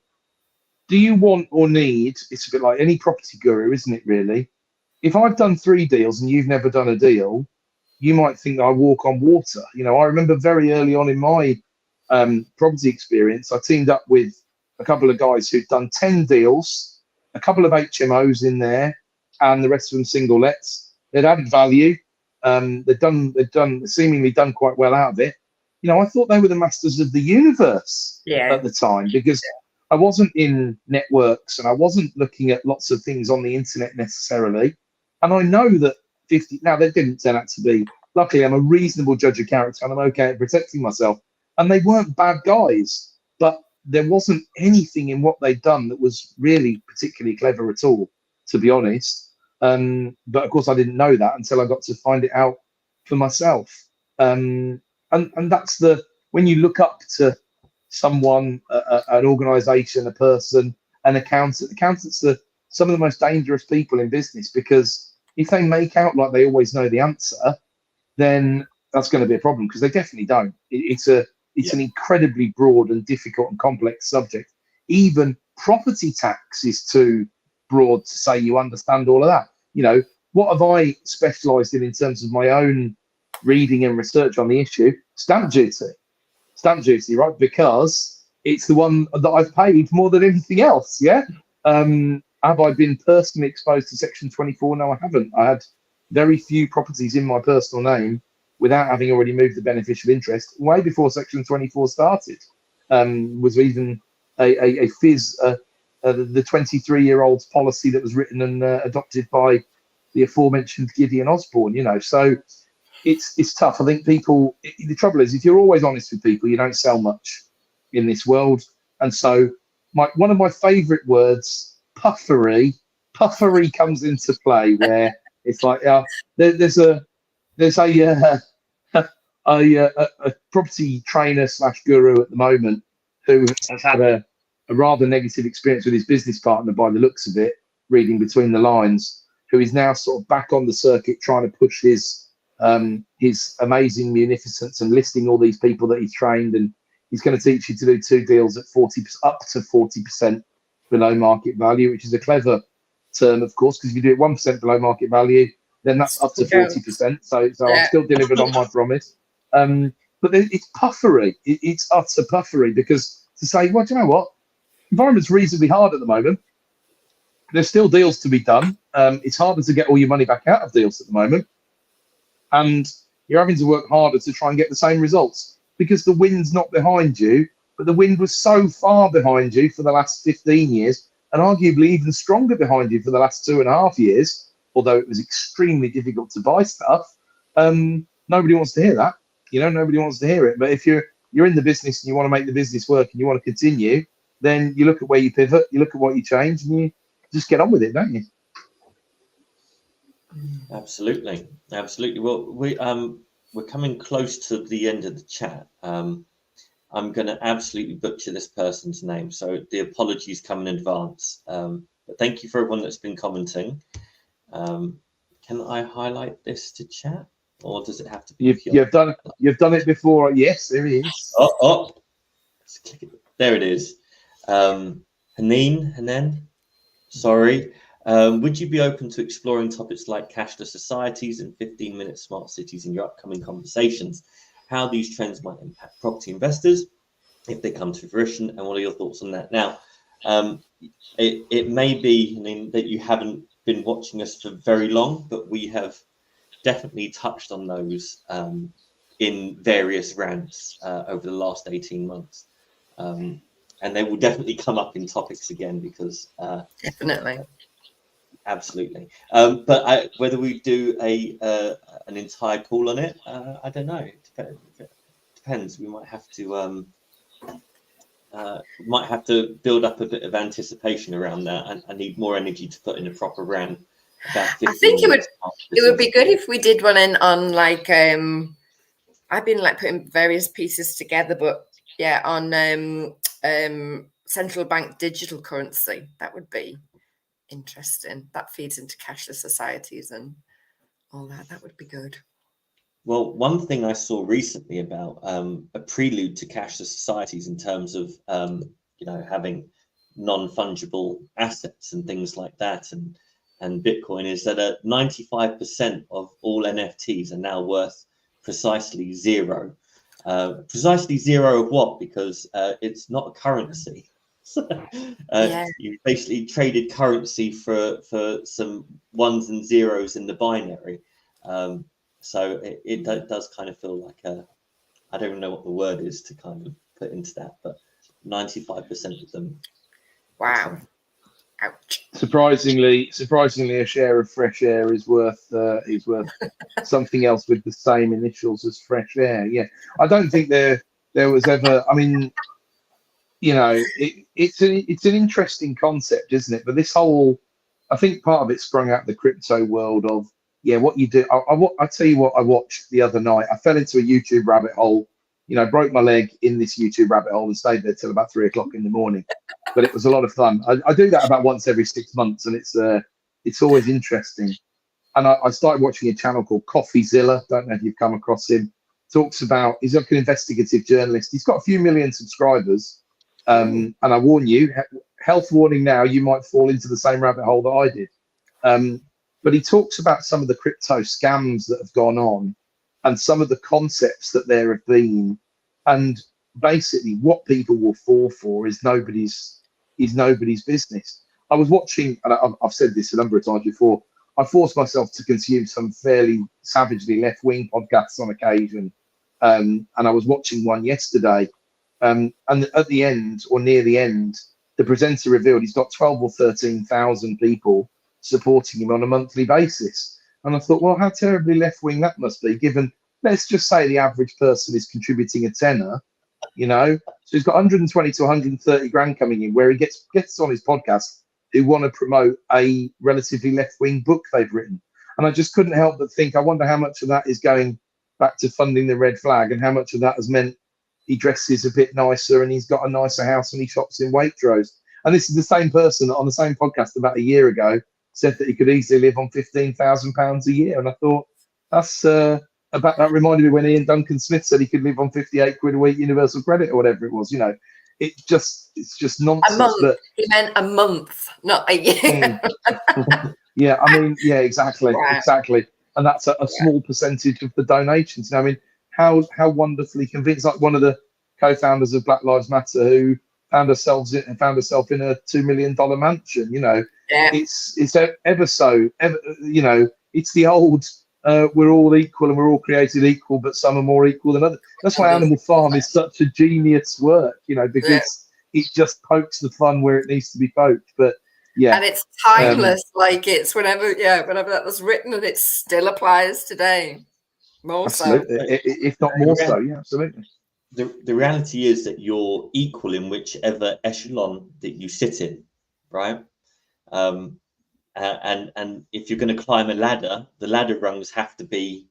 B: do you want or need, it's a bit like any property guru, isn't it really? If I've done 3 deals and you've never done a deal, you might think I walk on water. I remember very early on in my property experience, I teamed up with a couple of guys who'd done 10 deals, a couple of HMOs in there, and the rest of them single lets. They'd added value. They'd seemingly done quite well out of it. I thought they were the masters of the universe at the time, because I wasn't in networks and I wasn't looking at lots of things on the internet necessarily. And I know that now they didn't turn out to be, luckily I'm a reasonable judge of character and I'm okay at protecting myself. And they weren't bad guys, but there wasn't anything in what they'd done that was really particularly clever at all, to be honest. But of course I didn't know that until I got to find it out for myself. And that's when you look up to someone, an organization, a person, an accountant. Accountants are some of the most dangerous people in business, because if they make out like they always know the answer, then that's going to be a problem, because they definitely don't. It's an incredibly broad and difficult and complex subject. Even property tax is too broad to say you understand all of that. What have I specialized in terms of my own reading and research on the issue? Stamp duty, right? Because it's the one that I've paid more than anything else. Have I been personally exposed to Section 24? No, I haven't. I had very few properties in my personal name without having already moved the beneficial interest way before Section 24 started. Was even a fizz, the 23-year-old's policy that was written and adopted by the aforementioned Gideon Osborne. So it's tough. I think the trouble is, if you're always honest with people, you don't sell much in this world. And so one of my favorite words, puffery comes into play, where it's like there's a property trainer / guru at the moment who has had a rather negative experience with his business partner, by the looks of it, reading between the lines, who is now sort of back on the circuit trying to push his amazing munificence and listing all these people that he's trained, and he's going to teach you to do 2 deals at up to 40% below market value, which is a clever term, of course, because if you do it 1% below market value, then that's up to 40%. So I've still delivered on my promise. But it's puffery. It's utter puffery, because to say, well, do you know what? Environment's reasonably hard at the moment. There's still deals to be done. It's harder to get all your money back out of deals at the moment. And you're having to work harder to try and get the same results, because the wind's not behind you, but the wind was so far behind you for the last 15 years, and arguably even stronger behind you for the last 2.5 years, although it was extremely difficult to buy stuff. Nobody wants to hear that. Nobody wants to hear it. But if you're you're in the business and you want to make the business work and you want to continue, then you look at where you pivot, you look at what you change, and you just get on with it, don't you?
A: Absolutely. Well, we're coming close to the end of the chat. I'm going to absolutely butcher this person's name, so the apologies come in advance. But thank you for everyone that's been commenting. Can I highlight this to chat, or does it have to be?
B: You've done it before. Yes, there it is.
A: Oh, let's click it. There it is. Helen. Sorry. Would you be open to exploring topics like cashless societies and 15-minute smart cities in your upcoming conversations? How these trends might impact property investors if they come to fruition, and what are your thoughts on that? Now, it may be that you haven't been watching us for very long, but we have definitely touched on those in various rants over the last 18 months. And they will definitely come up in topics again because
D: definitely.
A: Absolutely. But whether we do an entire call on it, I don't know. It depends. We might have to build up a bit of anticipation around that. I need more energy to put in a proper rant. I think
D: it would be good if we did one in on like I've been like putting various pieces together, but yeah, on central bank digital currency. That would be interesting. That feeds into cashless societies and all that. That would be good.
A: Well, one thing I saw recently about a prelude to cashless societies in terms of having non-fungible assets and things like that, and Bitcoin, is that 95% of all NFTs are now worth precisely zero. Precisely zero of what? Because it's not a currency. You basically traded currency for some ones and zeros in the binary. So it does kind of feel like I don't even know what the word is to kind of put into that, but 95% of them.
D: Wow. Ouch.
B: Surprisingly, a share of fresh air is worth something else with the same initials as fresh air. Yeah, I don't think there was ever. I mean, it's an interesting concept, isn't it? But this whole, I think part of it sprung out of the crypto world of what you do. I tell you what I watched the other night. I fell into a YouTube rabbit hole. Broke my leg in this YouTube rabbit hole and stayed there till about 3 o'clock in the morning. But it was a lot of fun. I do that about once every 6 months, and it's always interesting. And I started watching a channel called CoffeeZilla. Don't know if you've come across him. He's like an investigative journalist. He's got a few million subscribers. And I warn you, health warning now, you might fall into the same rabbit hole that I did. But he talks about some of the crypto scams that have gone on and some of the concepts that there have been. And basically what people will fall for is nobody's business. I was watching, and I've said this a number of times before, I forced myself to consume some fairly savagely left-wing podcasts on occasion. And I was watching one yesterday. And at the end, or near the end, the presenter revealed he's got 12 or 13,000 people supporting him on a monthly basis. And I thought, well, how terribly left-wing that must be, given, let's just say the average person is contributing a tenner, So he's got 120 to 130 grand coming in, where he gets on his podcast who want to promote a relatively left-wing book they've written. And I just couldn't help but think, I wonder how much of that is going back to funding the red flag, and how much of that has meant he dresses a bit nicer and he's got a nicer house and he shops in Waitrose. And this is the same person that on the same podcast about a year ago said that he could easily live on £15,000 a year. And I thought, that reminded me when Ian Duncan Smith said he could live on 58 quid a week universal credit or whatever it was. It's just nonsense.
D: A month. He meant a month, not a year.
B: Yeah, I mean, yeah, exactly. And that's a small percentage of the donations. I mean, how wonderfully convinced, like one of the co-founders of Black Lives Matter who found herself in a $2 million mansion. It's ever so, it's the old, we're all equal and we're all created equal, but some are more equal than others. That's why Animal Farm is such a genius work, because it just pokes the fun where it needs to be poked. But yeah,
D: and it's timeless. Like it's whenever that was written, and it still applies today. More
B: absolutely.
D: so,
B: if not more so. Yeah, absolutely.
A: the reality is that you're equal in whichever echelon that you sit in, right? And if you're going to climb a ladder, the ladder rungs have to be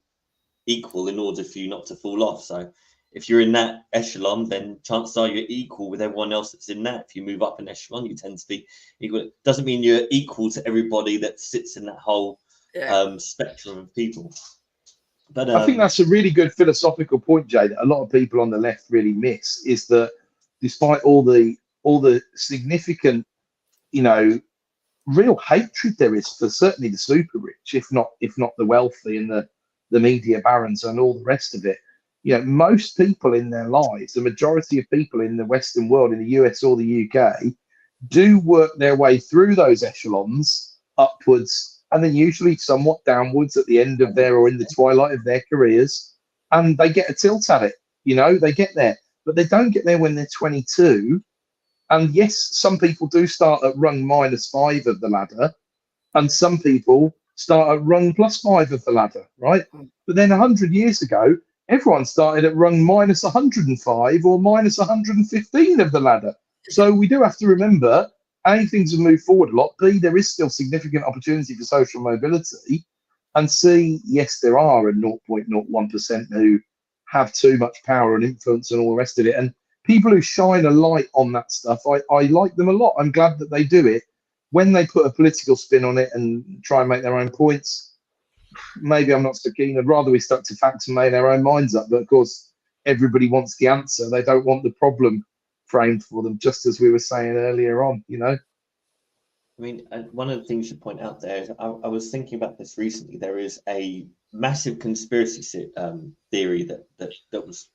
A: equal in order for you not to fall off. So if you're in that echelon, then chances are you're equal with everyone else that's in that. If you move up an echelon, you tend to be equal. It doesn't mean you're equal to everybody that sits in that whole spectrum of people. But
B: I think that's a really good philosophical point, Jay, that a lot of people on the left really miss, is that despite all the significant, real hatred there is for certainly the super rich, if not the wealthy and the media barons and all the rest of it, most people in their lives, the majority of people in the Western world, in the US or the UK, do work their way through those echelons upwards, and then usually somewhat downwards at the end of their, or in the twilight of their careers, and they get a tilt at it. They get there, but they don't get there when they're 22. And yes, some people do start at rung -5 of the ladder, and some people start at rung +5 of the ladder, right? But then 100 years ago, everyone started at rung -105 or -115 of the ladder. So we do have to remember, A, things have moved forward a lot. B, there is still significant opportunity for social mobility. And C, yes, there are a 0.01% who have too much power and influence and all the rest of it. And people who shine a light on that stuff, I like them a lot. I'm glad that they do it. When they put a political spin on it and try and make their own points, maybe I'm not so keen. I'd rather we stuck to facts and made our own minds up. But of course, everybody wants the answer. They don't want the problem framed for them, just as we were saying earlier on, I
A: mean, one of the things you point out there is, I was thinking about this recently. There is a massive conspiracy theory that was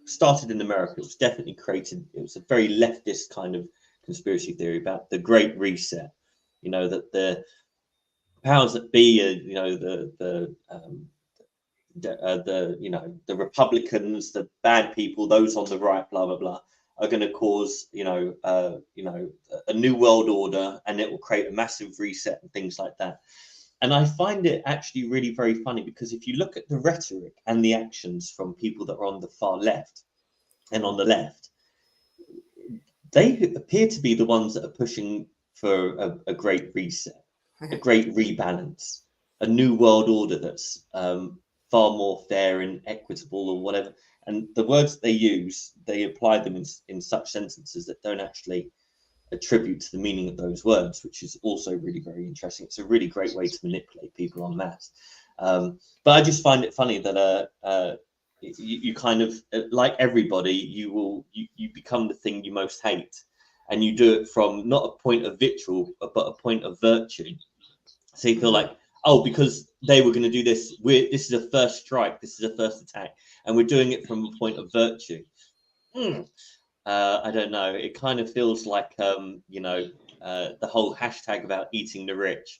A: started in America. It was definitely created. It was a very leftist kind of conspiracy theory about the Great Reset. That the powers that be, the Republicans, the bad people, those on the right, blah blah blah, are going to cause a new world order, and it will create a massive reset and things like that. And I find it actually really very funny, because if you look at the rhetoric and the actions from people that are on the far left and on the left, they appear to be the ones that are pushing for a great reset, a great rebalance, a new world order that's far more fair and equitable, or whatever. And the words they use, they apply them in such sentences that don't actually attribute to the meaning of those words, which is also really very interesting. It's a really great way to manipulate people en masse. But I just find it funny that you kind of, like everybody, you become the thing you most hate, and you do it from not a point of vitriol but a point of virtue. So you feel like, oh, because they were going to do this, this is a first strike, this is a first attack, and we're doing it from a point of virtue. I don't know. It kind of feels like the whole hashtag about eating the rich.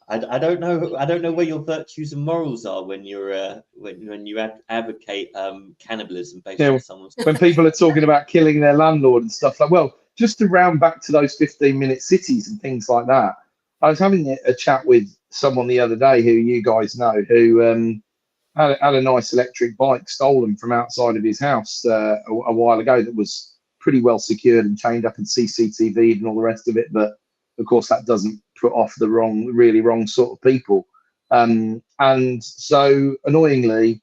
A: I don't know where your virtues and morals are when you're when you advocate cannibalism based on someone's.
B: When people are talking about killing their landlord and stuff like, well, just to round back to those 15-minute cities and things like that. I was having a chat with someone the other day who you guys know, who had a nice electric bike stolen from outside of his house a while ago, that was pretty well secured and chained up and CCTV'd and all the rest of it. But of course, that doesn't put off the really wrong sort of people. And so annoyingly,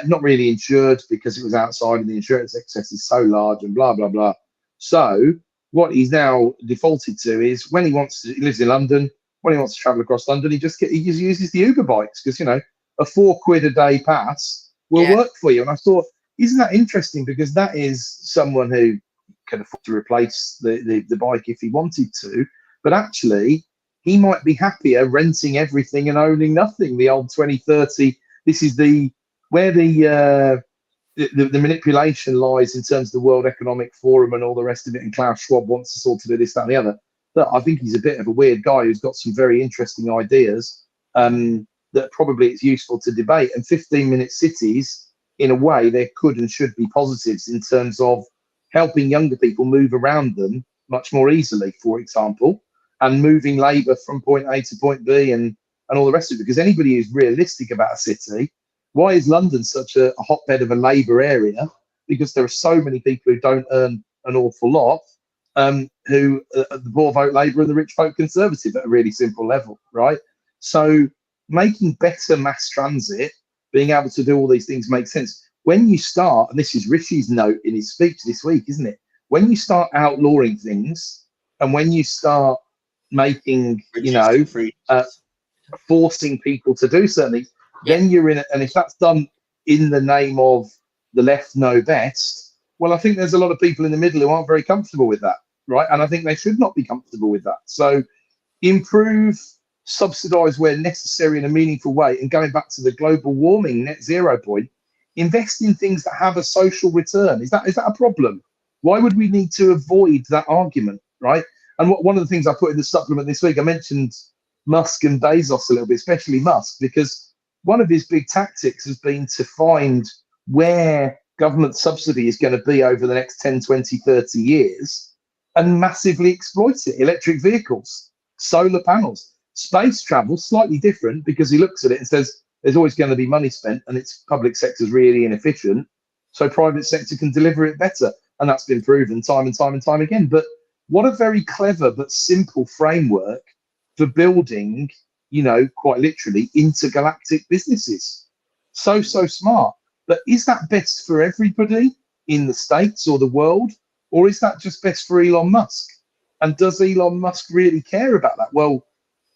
B: not really insured, because it was outside and the insurance excess is so large and blah, blah, blah. So what he's now defaulted to is, when he lives in London, when he wants to travel across London, he just uses the Uber bikes, because, a £4 a day pass will work for you. And I thought, isn't that interesting? Because that is someone who can afford to replace the bike if he wanted to, but actually he might be happier renting everything and owning nothing. The old 2030. This is where the manipulation lies in terms of the World Economic Forum and all the rest of it. And Klaus Schwab wants us all to do this, that, and the other. But I think he's a bit of a weird guy who's got some very interesting ideas that probably it's useful to debate. And 15-minute cities, in a way, there could and should be positives in terms of helping younger people move around them much more easily, for example, and moving labour from point A to point B and all the rest of it. Because anybody who's realistic about a city, why is London such a hotbed of a labour area? because there are so many people who don't earn an awful lot, who the poor vote Labour and the rich vote Conservative at a really simple level, right? So making better mass transit, being able to do all these things makes sense. When you start, and this is Rishi's note in his speech this week, isn't it? When you start outlawing things, and when you start making, forcing people to do certain things, then you're in it. And if that's done in the name of the left know best, well, I think there's a lot of people in the middle who aren't very comfortable with that, right? And I think they should not be comfortable with that. So improve, subsidise where necessary in a meaningful way. And going back to the global warming net zero point, invest in things that have a social return. Is that a problem? Why would we need to avoid that argument, right? And one of the things I put in the supplement this week, I mentioned Musk and Bezos a little bit, especially Musk, because one of his big tactics has been to find where government subsidy is going to be over the next 10, 20, 30 years and massively exploit it. Electric vehicles, solar panels, space travel, slightly different, because he looks at it and says there's always going to be money spent and its public sector's really inefficient, so private sector can deliver it better. And that's been proven time and time and time again. But what a very clever but simple framework for building, quite literally intergalactic businesses. So smart. But is that best for everybody in the States or the world? Or is that just best for Elon Musk? And does Elon Musk really care about that? Well,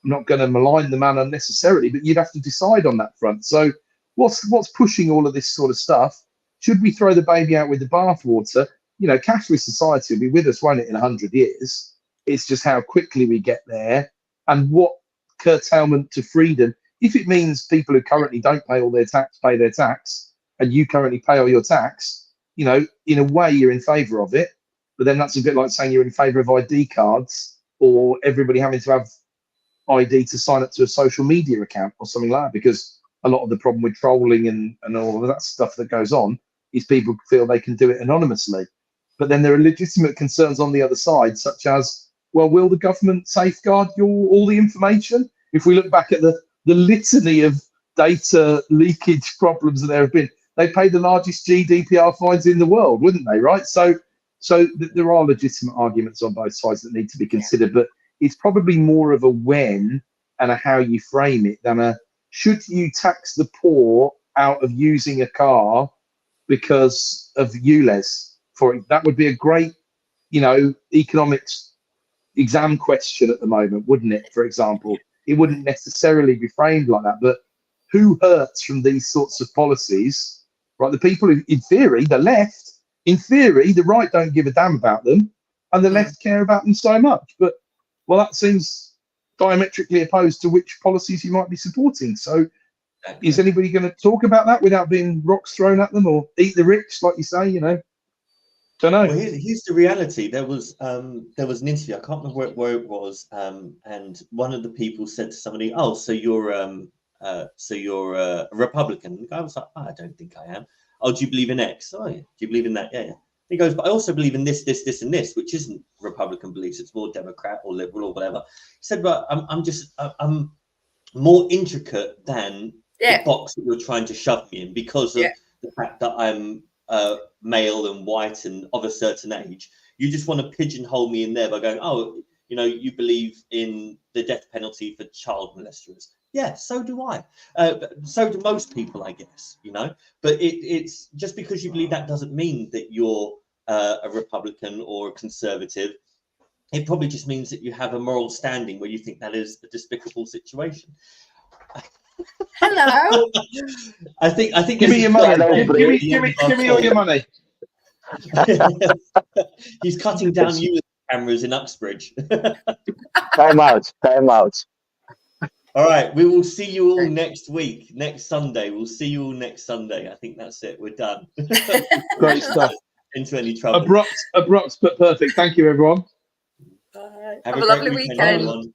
B: I'm not going to malign the man unnecessarily, but you'd have to decide on that front. So what's pushing all of this sort of stuff? Should we throw the baby out with the bathwater? Cashless society will be with us, won't it, in 100 years? It's just how quickly we get there and what curtailment to freedom. If it means people who currently don't pay all their tax pay their tax, and you currently pay all your tax, in a way you're in favour of it. But then that's a bit like saying you're in favour of ID cards or everybody having to have ID to sign up to a social media account or something like that, because a lot of the problem with trolling and all of that stuff that goes on is people feel they can do it anonymously. But then there are legitimate concerns on the other side, such as, well, will the government safeguard all the information? If we look back at the litany of data leakage problems that there have been, they pay the largest GDPR fines in the world, wouldn't they, right? So there are legitimate arguments on both sides that need to be considered, but it's probably more of a when and a how you frame it than a should you tax the poor out of using a car because of ULEZ. That would be a great, economics exam question at the moment, wouldn't it? For example, it wouldn't necessarily be framed like that, but who hurts from these sorts of policies, right? The people who, in theory, the left, in theory, the right don't give a damn about them, and the left care about them so much. But, well, that seems diametrically opposed to which policies you might be supporting. So is anybody going to talk about that without being rocks thrown at them or eat the rich, like you say, Don't know.
A: Well, here's the reality. There was an interview. I can't remember where it was, and one of the people said to somebody, "Oh, so you're a Republican?" And the guy was like, "Oh, I don't think I am." "Oh, do you believe in X?" "Oh, yeah. Do you believe in that?" "Yeah, yeah." He goes, "But I also believe in this, and this, which isn't Republican beliefs. It's more Democrat or liberal or whatever." He said, "But I'm more intricate than the box that you're trying to shove me in because of the fact that I'm male and white and of a certain age. You just want to pigeonhole me in there by going, oh, you believe in the death penalty for child molesters." Yeah, so do I. So do most people, I guess, But it's just because you believe that doesn't mean that you're a Republican or a conservative. It probably just means that you have a moral standing where you think that is a despicable situation.
D: Hello.
A: I think.
B: Give me your money. Give me all your money.
A: He's cutting down user cameras in Uxbridge.
E: Time out.
A: All right, we will see you all next week, next Sunday. We'll see you all next Sunday. I think that's it. We're done.
B: Great stuff.
A: Into any trouble.
B: Abrupt but perfect. Thank you, everyone.
D: Bye.
A: Have a
D: lovely
A: great weekend,
D: weekend.
A: everyone.